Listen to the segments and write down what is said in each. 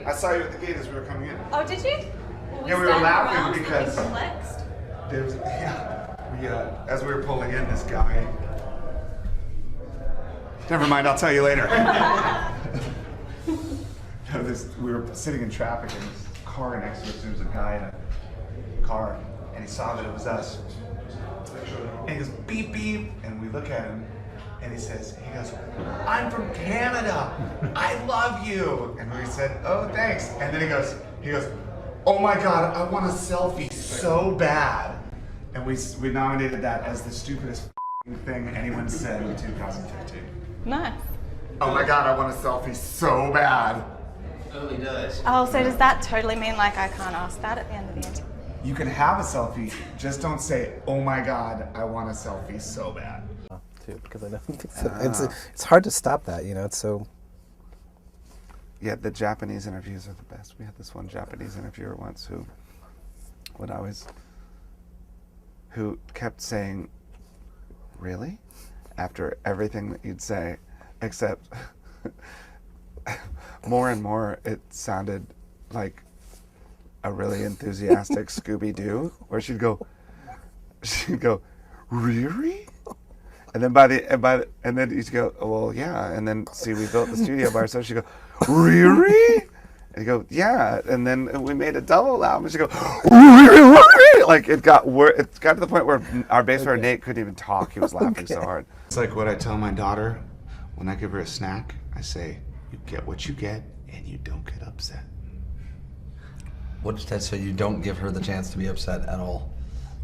I saw you at the gate as we were coming in. Oh, did you? Well, Yeah, we were laughing because flexed. there was, as we were pulling in, this guy. Never mind, I'll tell you later. We were sitting in traffic and this car next to us, there was a guy in a car, and he saw that it was us. And he goes, beep, beep, and we look at him, and he goes, I'm from Canada, I love you. And we said, oh, thanks. And then he goes, oh my God, I want a selfie so bad. And we nominated that as the stupidest thing anyone said in 2015. Nice. Oh my God, I want a selfie so bad. Oh, he does. Oh, so does that totally mean like I can't ask that at the end of the interview? You can have a selfie, just don't say, oh my God, I want a selfie so bad. Too, because I know it's hard to stop that, you know, it's so... Yeah, the Japanese interviews are the best. We had this one Japanese interviewer once who kept saying, really? After everything that you'd say, except more and more it sounded like a really enthusiastic Scooby-Doo, where she'd go, really? And then and then you'd go, oh, well, yeah. And then see, we built the studio by ourselves. She'd go, really? And you go, yeah. And then we made a double album. And she'd go, really? Like it got to the point where our bass player Nate couldn't even talk. He was laughing so hard. It's like what I tell my daughter when I give her a snack. I say, you get what you get, and you don't get upset. What's that? So you don't give her the chance to be upset at all?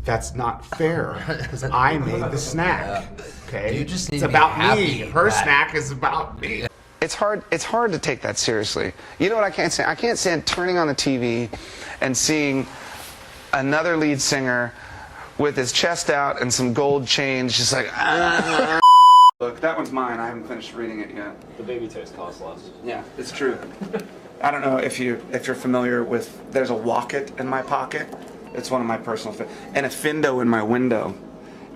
That's not fair, because I made the snack. Okay, You just need it's to be about happy me. with Her that. snack is about me. It's hard to take that seriously. You know what I can't stand? I can't stand turning on the TV and seeing another lead singer with his chest out and some gold chains, just like. Look, that one's mine. I haven't finished reading it yet. The baby toast costs less. Yeah, it's true. I don't know if you're familiar with. There's a Wocket in my pocket. It's one of my personal and a Findo in my window,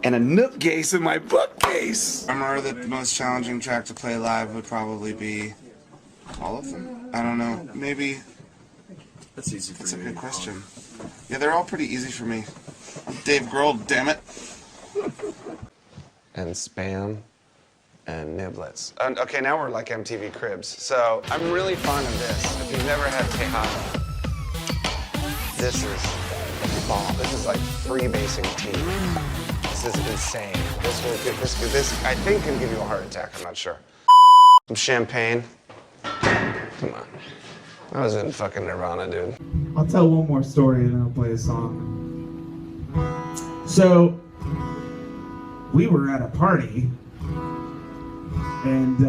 and a Nookcase in my bookcase. I remember that the most challenging track to play live would probably be all of them. I don't know. Maybe. That's easy for That's a you. good question. Yeah, they're all pretty easy for me. I'm Dave Grohl, damn it. And Spam. And Niblets. Okay, now we're like MTV Cribs. So I'm really fond of this. If you've never had Tejada, this is bomb. This is like freebasing tea. This is insane. This I think can give you a heart attack. I'm not sure. Some champagne. Come on. I was in fucking Nirvana, dude. I'll tell one more story and then I'll play a song. So we were at a party. And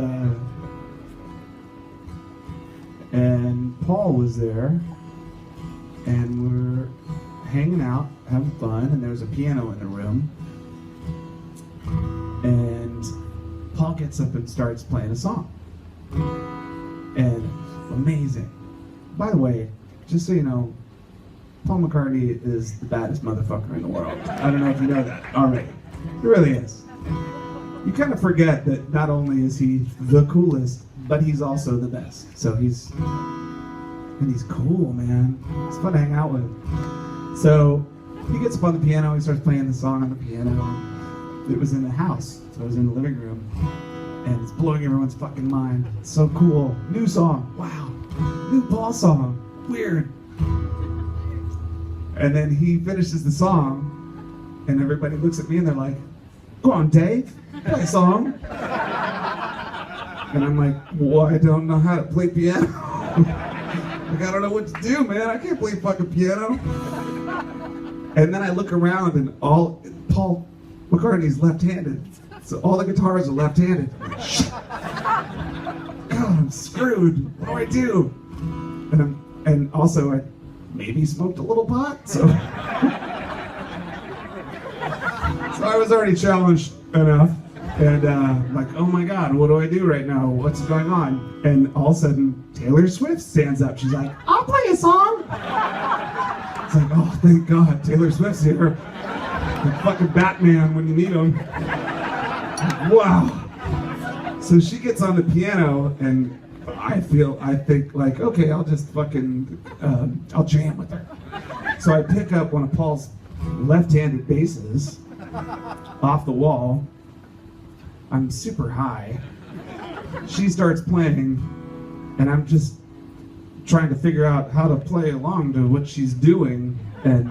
Paul was there, and we're hanging out, having fun, and there was a piano in the room. And Paul gets up and starts playing a song. And amazing. By the way, just so you know, Paul McCartney is the baddest motherfucker in the world. I don't know if you know that already. He really is. You kind of forget that not only is he the coolest, but he's also the best. So he's cool, man. It's fun to hang out with. So he gets up on the piano, he starts playing the song on the piano. It was in the house, so it was in the living room. And it's blowing everyone's fucking mind. It's so cool. New song, wow. New Paul song, weird. And then he finishes the song, and everybody looks at me and they're like, go on, Dave. Play a song. And I'm like, well, I don't know how to play piano. Like, I don't know what to do, man. I can't play fucking piano. And then I look around and Paul McCartney's left-handed. So all the guitars are left-handed. God, I'm screwed. What do? And also I maybe smoked a little pot, so. So I was already challenged enough, and like, oh my God, what do I do right now? What's going on? And all of a sudden, Taylor Swift stands up. She's like, I'll play a song. It's like, oh, thank God, Taylor Swift's here. Like fucking Batman when you need him. Wow. So she gets on the piano, and I think like, okay, I'll just fucking, I'll jam with her. So I pick up one of Paul's left-handed basses off the wall. I'm super high. She starts playing, and I'm just trying to figure out how to play along to what she's doing, and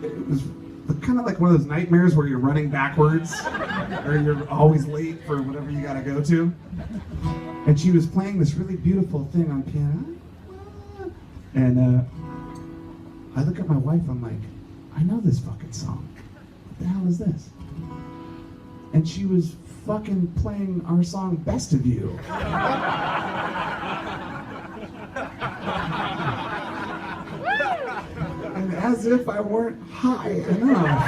it was kind of like one of those nightmares where you're running backwards, or you're always late for whatever you gotta go to. And she was playing this really beautiful thing on piano, and I look at my wife, I'm like, I know this fucking song. What the hell is this? And she was fucking playing our song, Best of You. And as if I weren't high enough.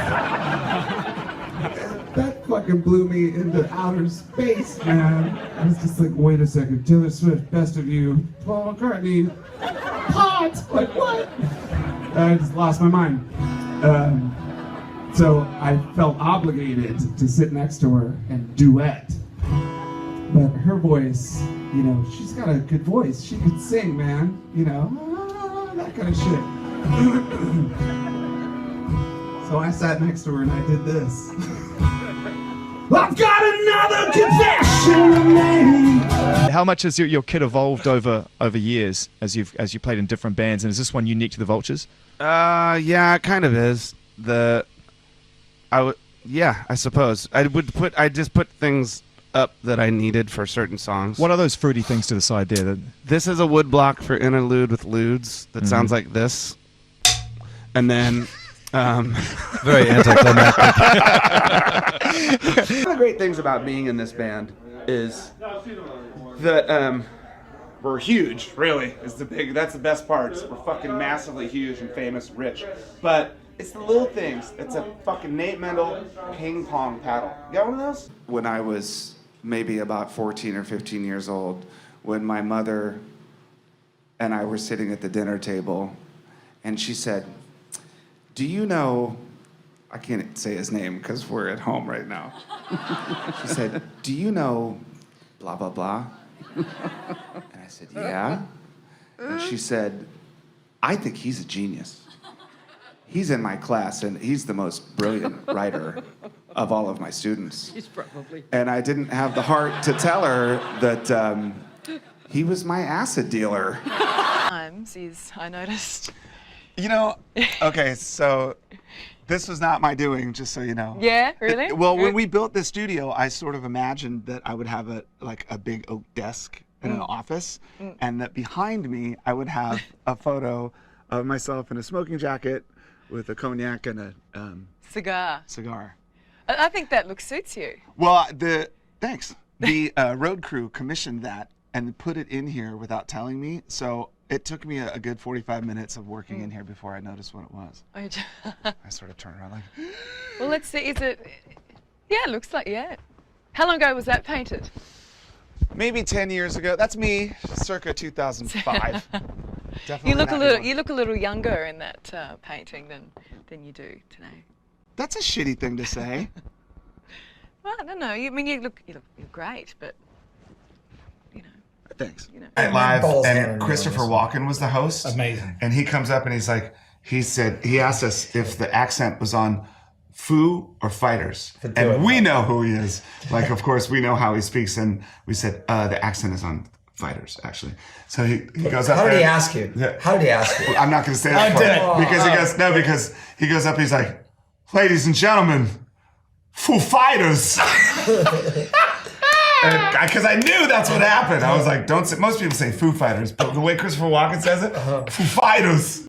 That fucking blew me into outer space, man. I was just like, wait a second, Taylor Swift, Best of You, Paul McCartney, hot! Like, what? I just lost my mind. So I felt obligated to sit next to her and duet. But her voice, you know, she's got a good voice. She could sing, man. You know, that kind of shit. So I sat next to her and I did this. I've got another confession to make. How much has your kit evolved over years as you played in different bands? And is this one unique to the Vultures? Yeah, it kind of is. I suppose I just put things up that I needed for certain songs. What are those fruity things to the side there? This is a wood block for interlude with ludes that sounds like this, and then Very anticlimactic. one of the great things about being in this band is that we're huge. Really, that's the best part. We're fucking massively huge and famous, rich, but it's the little things. It's a fucking Nate Mendel ping pong paddle. You got one of those? When I was maybe about 14 or 15 years old, when my mother and I were sitting at the dinner table, and she said, do you know, I can't say his name because we're at home right now. She said, do you know blah, blah, blah? And I said, yeah. And she said, I think he's a genius. He's in my class, and he's the most brilliant writer of all of my students. He's probably. And I didn't have the heart to tell her that he was my acid dealer. Times is, I noticed. You know, okay, so this was not my doing, just so you know. Yeah, really? Well, when we built this studio, I sort of imagined that I would have a big oak desk in an office, and that behind me I would have a photo of myself in a smoking jacket with a cognac and a Cigar. I think that look suits you. Well, thanks. The road crew commissioned that and put it in here without telling me, so it took me a good 45 minutes of working in here before I noticed what it was. I sort of turned around like... Well, let's see, is it... Yeah, it looks like, yeah. How long ago was that painted? Maybe 10 years ago. That's me, circa 2005. Definitely You look not a little. anymore. You look a little younger in that painting than you do today. That's a shitty thing to say. Well, I don't know. You look great, but you know. Thanks. You know. Live, Balls and down Christopher in Walken was the host. Amazing. And he comes up and he asked us if the accent was on Foo or Fighters. And we know who he is. Like, of course, we know how he speaks. And we said, the accent is on Fighters, actually. So he goes up. How did there. he ask you? How did he ask you? I'm not going to say that part. Because he goes up, he's like, ladies and gentlemen, Foo Fighters. Because I knew that's what happened. I was like, don't say, most people say Foo Fighters, but the way Christopher Walken says it, Foo Fighters.